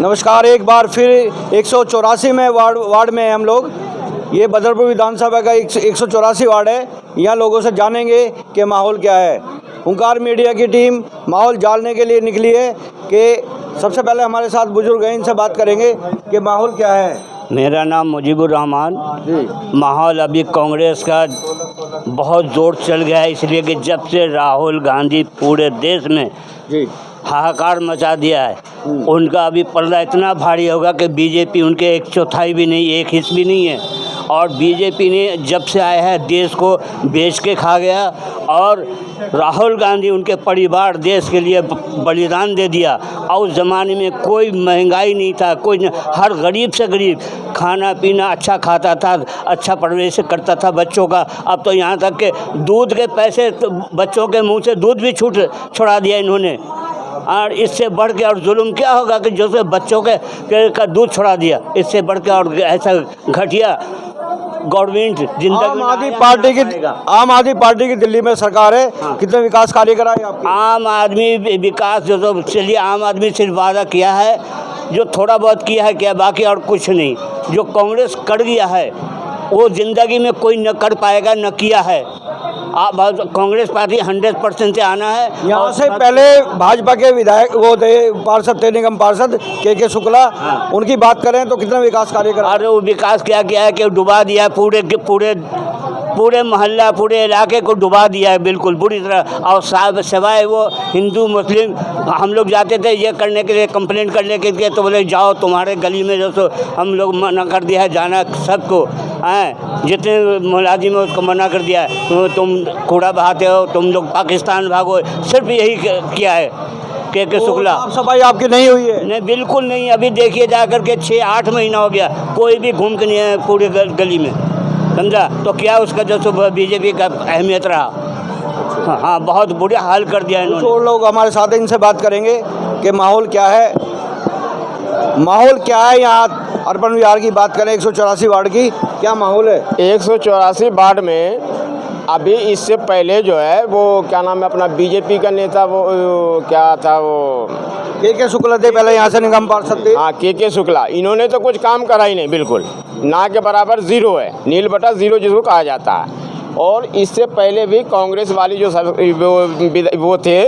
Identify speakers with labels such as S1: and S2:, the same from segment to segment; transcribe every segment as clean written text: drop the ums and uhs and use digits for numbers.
S1: नमस्कार, एक बार फिर 184 में वार्ड में हैं हम लोग। ये बदरपुर विधानसभा का 184 वार्ड है। यहाँ लोगों से जानेंगे कि माहौल क्या है। हुंकार मीडिया की टीम माहौल जानने के लिए निकली है कि सबसे पहले हमारे साथ बुजुर्ग हैं, इनसे बात करेंगे कि माहौल क्या है।
S2: मेरा नाम मुजीबुर रहमान जी। माहौल अभी कांग्रेस का बहुत जोर चल गया है, इसलिए कि जब से राहुल गांधी पूरे देश में
S1: जी
S2: हाहाकार मचा दिया है, उनका अभी पल्ला इतना भारी होगा कि बीजेपी उनके एक चौथाई भी नहीं, एक हिस्सा भी नहीं है। और बीजेपी ने जब से आया है देश को बेच के खा गया, और राहुल गांधी उनके परिवार देश के लिए बलिदान दे दिया। और उस ज़माने में कोई महंगाई नहीं था, कोई हर गरीब से गरीब खाना पीना अच्छा खाता था, अच्छा परवरिश करता था बच्चों का। अब तो यहाँ तक के दूध के पैसे तो बच्चों के मुंह से दूध भी छुड़ा दिया इन्होंने। और इससे बढ़ के और जुल्म क्या होगा कि जो से बच्चों का दूध छुड़ा दिया, इससे बढ़ के और ऐसा घटिया गवर्नमेंट जिंदगी।
S1: आम आदमी पार्टी की दिल्ली में सरकार है। हाँ। कितने विकास कार्य कराए आपके?
S2: आम आदमी विकास जो तो चलिए, आम आदमी सिर्फ वादा किया है, जो थोड़ा बहुत किया है क्या, बाकी और कुछ नहीं। जो कांग्रेस कर गया है वो ज़िंदगी में कोई न कर पाएगा, न किया है। आप कांग्रेस पार्टी 100% से आना है।
S1: यहाँ से पहले भाजपा के विधायक वो थे, पार्षद थे, निगम पार्षद के शुक्ला। हाँ। उनकी बात करें तो कितना विकास कार्य करा?
S2: अरे वो विकास क्या किया है कि डुबा दिया पूरे मोहल्ला, पूरे इलाके को डुबा दिया है बिल्कुल बुरी तरह। और सिवाय वो हिंदू मुस्लिम हम लोग जाते थे ये करने के लिए, कंप्लेंट करने के लिए, तो बोले जाओ तुम्हारे गली में जो सो हम लोग मना कर दिया है जाना सबको। हैं जितने मुलाजिम है उसको मना कर दिया है, तुम कूड़ा बहाते हो, तुम लोग पाकिस्तान भागो। सिर्फ यही किया है के शुक्ला।
S1: साफ सफाई आपकी नहीं हुई है?
S2: नहीं, बिल्कुल नहीं। अभी देखिए जा कर के 6-8 महीना हो गया, कोई भी घूम के नहीं है पूरे गली में, समझा। तो क्या उसका जो सो बीजेपी का अहमियत रहा। हाँ, बहुत बुरे हाल कर दिया इन्होंने।
S1: तो लोग हमारे साथ हैं, इनसे बात करेंगे कि माहौल क्या है। माहौल क्या है यहाँ अर्बन विहार की बात करें, 184 वार्ड की, क्या माहौल है?
S3: 184 वार्ड में अभी इससे पहले जो है वो क्या नाम है अपना बीजेपी का नेता, वो क्या था, वो
S1: के शुक्ला थे पहले यहाँ से निगम पार्षद थे।
S3: हाँ, के शुक्ला। इन्होंने तो कुछ काम करा ही नहीं, बिल्कुल ना के बराबर, ज़ीरो है, नील बटा ज़ीरो जिसको कहा जाता है। और इससे पहले भी कांग्रेस वाली जो वो थे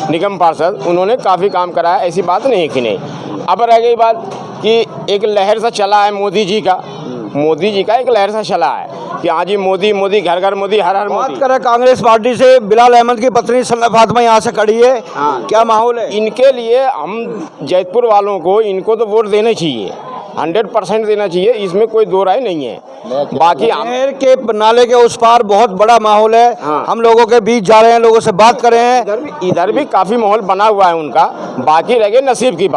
S3: निगम पार्षद, उन्होंने काफ़ी काम कराया, ऐसी बात नहीं कि नहीं। अब रह गई बात कि एक लहर सा चला है मोदी जी का एक लहर सा चला है कि हाँ जी मोदी घर घर मोदी, हर हर मोदी।
S1: बात करें कांग्रेस पार्टी से, बिलाल अहमद की पत्नी सना फातिमा यहाँ से खड़ी है। हाँ। क्या माहौल है
S3: इनके लिए? हम जैतपुर वालों को इनको तो वोट देने चाहिए, 100% देना चाहिए, इसमें कोई दो राय नहीं है। बाकी
S1: नहर के नाले के उस पार बहुत बड़ा माहौल है। हाँ। हम लोगों के बीच जा रहे हैं, लोगों से बात कर रहे हैं।
S3: इधर भी काफ़ी माहौल बना हुआ है उनका। बाकी रह गए नसीब की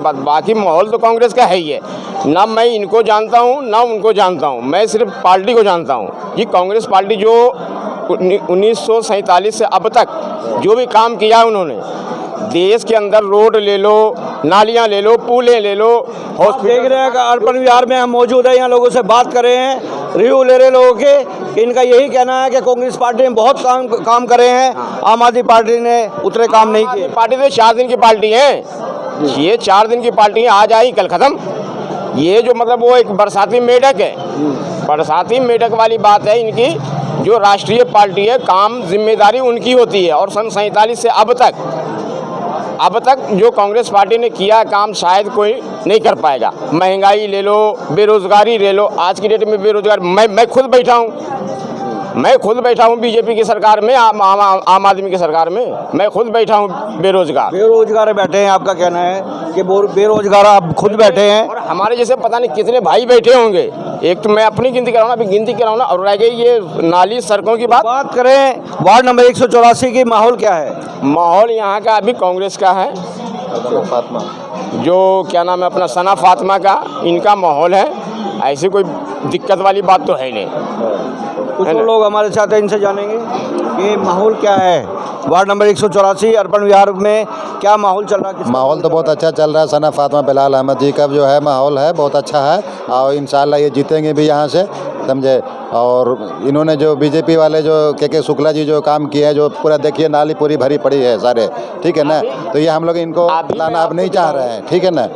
S3: बात, बाकी माहौल तो कांग्रेस का है ही है। ना मैं इनको जानता हूँ ना उनको जानता हूँ, मैं सिर्फ पार्टी को जानता हूँ। ये कांग्रेस पार्टी जो 1947 से अब तक जो भी काम किया उन्होंने, देश के अंदर रोड ले लो, नालियाँ ले लो, पुलें ले लो,
S1: हॉस्पिटल। देख रहे हैं कि अर्बन विहार में हम मौजूद हैं, यहाँ लोगों से बात कर रहे हैं, रिव्यू ले रहे लोगों के कि इनका यही कहना है कि कांग्रेस पार्टी ने बहुत काम करे हैं, आम आदमी पार्टी ने उतने काम नहीं किए।
S3: पार्टी तो 4 दिन की पार्टी है, ये 4 दिन की पार्टी है, आज आई कल खत्म। ये जो मतलब वो एक बरसाती मेढक है, बरसाती मेढक वाली बात है इनकी। जो राष्ट्रीय पार्टी है, काम जिम्मेदारी उनकी होती है। और सन 47 से अब तक जो कांग्रेस पार्टी ने किया काम शायद कोई नहीं कर पाएगा। महंगाई ले लो, बेरोजगारी ले लो, आज की डेट में बेरोजगार, मैं खुद बैठा हूँ बीजेपी की सरकार में, आम आदमी की सरकार में मैं खुद बैठा हूँ बेरोजगार
S1: बैठे हैं। आपका कहना है कि बेरोजगार आप खुद बैठे हैं,
S3: और हमारे जैसे पता नहीं कितने भाई बैठे होंगे। एक तो मैं अपनी गिनती कराऊँ, अभी गिनती कराऊँ ना, और रह गई ये नाली सड़कों की बात
S1: करें। वार्ड नंबर 184 की माहौल क्या है?
S3: माहौल यहाँ का अभी कांग्रेस का है, जो क्या नाम है अपना सना फातिमा का, इनका माहौल है। ऐसी कोई दिक्कत वाली बात तो है नहीं।
S1: कुछ लोग हमारे साथ हैं, इनसे जानेंगे कि माहौल क्या है। वार्ड नंबर 184 अर्पण विहार में क्या माहौल चल रहा है?
S4: माहौल तो बहुत अच्छा चल रहा है। सना फातिमा बिलाल अहमद जी का जो है माहौल है बहुत अच्छा है और इंशाल्लाह ये जीतेंगे भी यहाँ से, समझे। और इन्होंने जो बीजेपी वाले जो के शुक्ला जी जो काम किए हैं, जो पूरा देखिए नाली पूरी भरी पड़ी है सारे, ठीक है ना। तो ये हम लोग इनको लाना अब नहीं चाह रहे हैं, ठीक है ना।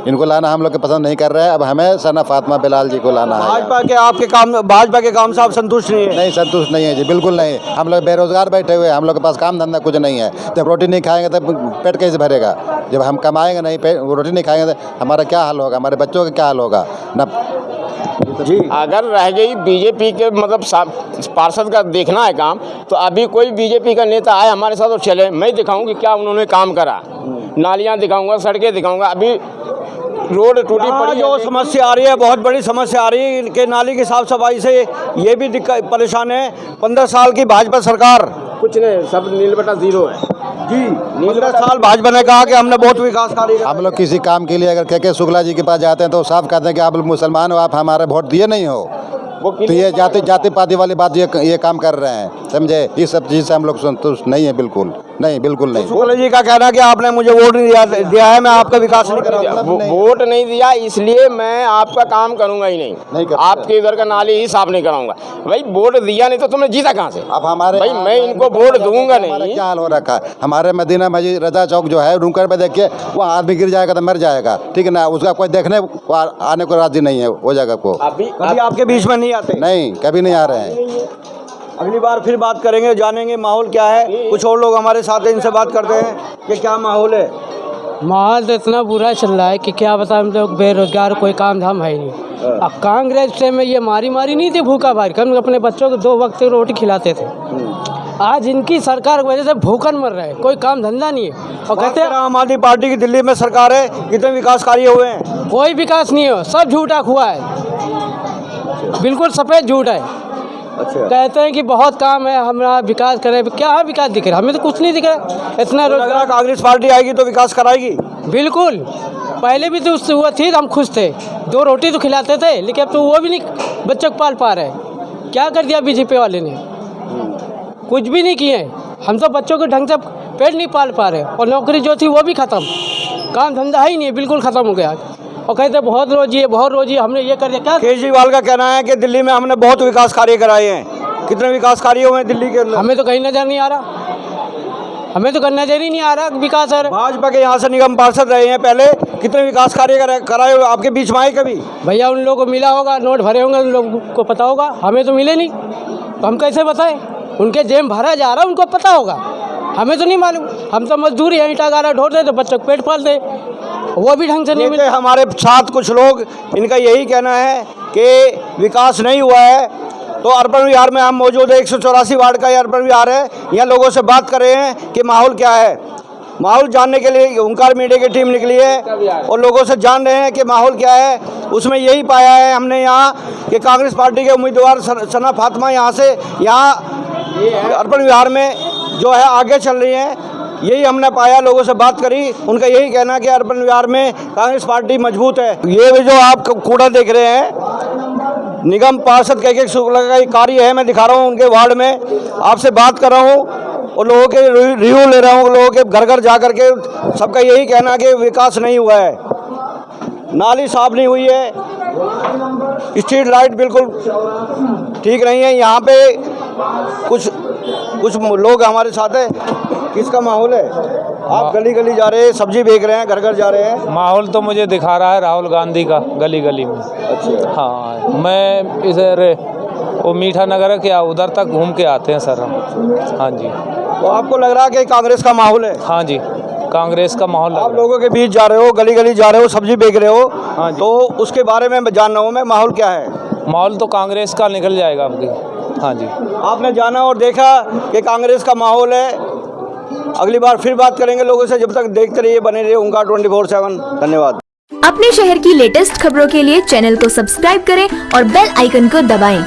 S4: इनको लाना हम लोग के पसंद नहीं कर रहे हैं। अब हमें सना फातिमा बिलाल जी को लाना है।
S1: भाजपा के काम से आप संतुष्ट नहीं है?
S4: नहीं, संतुष्ट नहीं है जी, बिल्कुल नहीं। हम लोग बेरोजगार बैठे हुए हैं, हम लोग के पास काम धंधा कुछ नहीं है। जब रोटी नहीं खाएंगे तब पेट कैसे भरेगा? जब हम कमाएंगे नहीं, रोटी नहीं खाएंगे तो हमारा क्या हाल होगा, हमारे बच्चों का क्या हाल होगा ना
S3: जी। अगर रह गई बीजेपी के मतलब पार्षद का देखना है काम, तो अभी कोई बीजेपी का नेता आए हमारे साथ और चले, मैं दिखाऊंगी क्या उन्होंने काम करा। नालियाँ दिखाऊंगा, सड़कें दिखाऊंगा। अभी रोड टूटी पड़ी,
S1: जो समस्या आ रही है, बहुत बड़ी समस्या आ रही है इनके नाली की साफ सफाई से, ये भी दिक्कत परेशान है। 15 साल की भाजपा सरकार
S3: कुछ नहीं, सब नील बटा जीरो है
S1: जी। 15 साल भाजपा ने कहा कि हमने बहुत विकास कार्य
S4: हम लोग किसी काम के लिए अगर के शुक्ला जी के पास जाते हैं तो साफ कहते हैं कि आप मुसलमान हो, आप हमारे वोट दिए नहीं हो। तो ये जाति पाति वाली बात ये काम कर रहे हैं, समझे। इस सब चीज़ से हम लोग संतुष्ट नहीं है, बिल्कुल नहीं, बिल्कुल नहीं।
S1: शुक्ला जी का कहना है कि आपने मुझे वोट नहीं दिया है, मैं आपका विकास नहीं करा।
S3: वोट नहीं दिया इसलिए मैं आपका काम करूंगा ही नहीं आपके इधर का नाली ही साफ नहीं कराऊंगा। भाई वोट दिया नहीं तो तुमने जीता कहाँ से?
S4: अब हमारे
S3: भाई मैं इनको वोट दूंगा नहीं।
S4: क्या हाल हो रखा है हमारे मदीना मस्जिद रजा चौक जो है, रुकर पे देखिए, वो आदमी गिर जाएगा तो मर जाएगा, ठीक है ना। उसका कोई देखने आने को राजी नहीं है वो जगह को।
S3: अभी
S1: आपके बीच में नहीं आते?
S4: नहीं, कभी नहीं आ रहे हैं।
S1: अगली बार फिर बात करेंगे, जानेंगे माहौल क्या है। कुछ और लोग हमारे साथ हैं, इनसे बात करते हैं कि क्या माहौल है।
S5: माहौल तो इतना बुरा चल रहा है कि क्या बताएं। हम लोग बेरोजगार, कोई काम धाम है ही नहीं। अब कांग्रेस से में ये मारी नहीं थी, भूखा भारी, हम अपने बच्चों को 2 वक्त रोटी खिलाते थे। आज इनकी सरकार की वजह से भूखन मर रहे हैं, कोई काम धंधा नहीं है। और कहते हैं
S1: आम आदमी पार्टी की दिल्ली में सरकार है, कितने विकास कार्य हुए हैं?
S5: कोई विकास नहीं हो, सब झूठा हुआ है, बिल्कुल सफ़ेद झूठ है।
S1: अच्छा।
S5: कहते हैं कि बहुत काम है, हमारा विकास करें, क्या विकास दिख रहा है? हमें तो कुछ नहीं दिख रहा। इतना
S1: लग रहा कांग्रेस पार्टी आएगी तो विकास कराएगी?
S5: बिल्कुल, पहले भी तो उससे हुआ थी, हम खुश थे, 2 रोटी तो खिलाते थे, लेकिन अब तो वो भी नहीं बच्चों को पाल पा रहे। क्या कर दिया बीजेपी वाले ने? कुछ भी नहीं किए। हम तो बच्चों को ढंग से पेट नहीं पाल पा रहे, और नौकरी जो थी वो भी ख़त्म, काम धंधा ही नहीं है, बिल्कुल ख़त्म हो गया। और कहते बहुत रोजी हमने ये कर दिया। क्या
S1: केजरीवाल का कहना है कि दिल्ली में हमने बहुत विकास कार्य कराए हैं। कितने विकास कार्य हुए हैं दिल्ली के अंदर?
S5: हमें तो कहीं नजर नहीं आ रहा, हमें तो कहीं नजर ही नहीं आ रहा विकास। है
S1: भाजपा के यहाँ से निगम पार्षद रहे हैं पहले, कितने विकास कार्य कराए हुए आपके बीच में आए कभी?
S5: भैया उन लोगों को मिला होगा, नोट भरे होंगे, उन लोगों को पता होगा, हमें तो मिले नहीं, तो हम कैसे बताएं? उनके जेब भरा जा रहा है, उनको पता होगा, हमें तो नहीं मालूम। हम तो मजदूरी है, ईंटा गारा ढोते तो बच्चों को पेट पालते, वो भी ढंग से नहीं मिलते।
S1: हमारे साथ कुछ लोग, इनका यही कहना है कि विकास नहीं हुआ है। तो अर्पण विहार में हम मौजूद है, 184 वार्ड का ये अर्पण विहार है। यहाँ लोगों से बात कर रहे हैं कि माहौल क्या है। माहौल जानने के लिए ओंकार मीडिया की टीम निकली है और लोगों से जान रहे हैं कि माहौल क्या है। उसमें यही पाया है हमने यहाँ कि कांग्रेस पार्टी के उम्मीदवार सना फातिमा यहाँ अर्पण विहार में जो है आगे चल रही हैं। यही हमने पाया, लोगों से बात करी, उनका यही कहना है कि अर्पण विहार में कांग्रेस पार्टी मजबूत है। ये भी जो आप कूड़ा देख रहे हैं, निगम पार्षद के शुक्ला का कार्य है। मैं दिखा रहा हूँ उनके वार्ड में, आपसे बात कर रहा हूँ और लोगों के रिव्यू ले रहा हूँ। लोगों के घर घर जा करके सबका यही कहना है कि विकास नहीं हुआ है, नाली साफ नहीं हुई है, स्ट्रीट लाइट बिल्कुल ठीक नहीं है। यहाँ पे कुछ लोग हमारे साथ है। किसका माहौल है? आप गली गली जा रहे हैं, सब्जी बेच रहे हैं, घर घर जा रहे हैं।
S6: माहौल तो मुझे दिखा रहा है राहुल गांधी का, गली गली में।
S1: अच्छा।
S6: हाँ, मैं इधर वो मीठा नगर है क्या, उधर तक घूम के आते हैं सर हम। हाँ जी।
S1: तो आपको लग रहा है कि कांग्रेस का माहौल है?
S6: हाँ जी, कांग्रेस का माहौल लग
S1: आप
S6: रहा है।
S1: लोगों के बीच जा रहे हो, गली गली जा रहे हो, सब्जी बेच रहे हो।
S6: हाँ जी।
S1: तो उसके बारे में जान रहा हूँ मैं, माहौल क्या है?
S6: माहौल तो कांग्रेस का निकल जाएगा आपकी। हाँ जी।
S1: आपने जाना और देखा कि कांग्रेस का माहौल है। अगली बार फिर बात करेंगे लोगों से। जब तक देखते रहिए, बने रहिए ओंकार 24/7। धन्यवाद।
S7: अपने शहर की लेटेस्ट खबरों के लिए चैनल को सब्सक्राइब करें और बेल आइकन को दबाएं।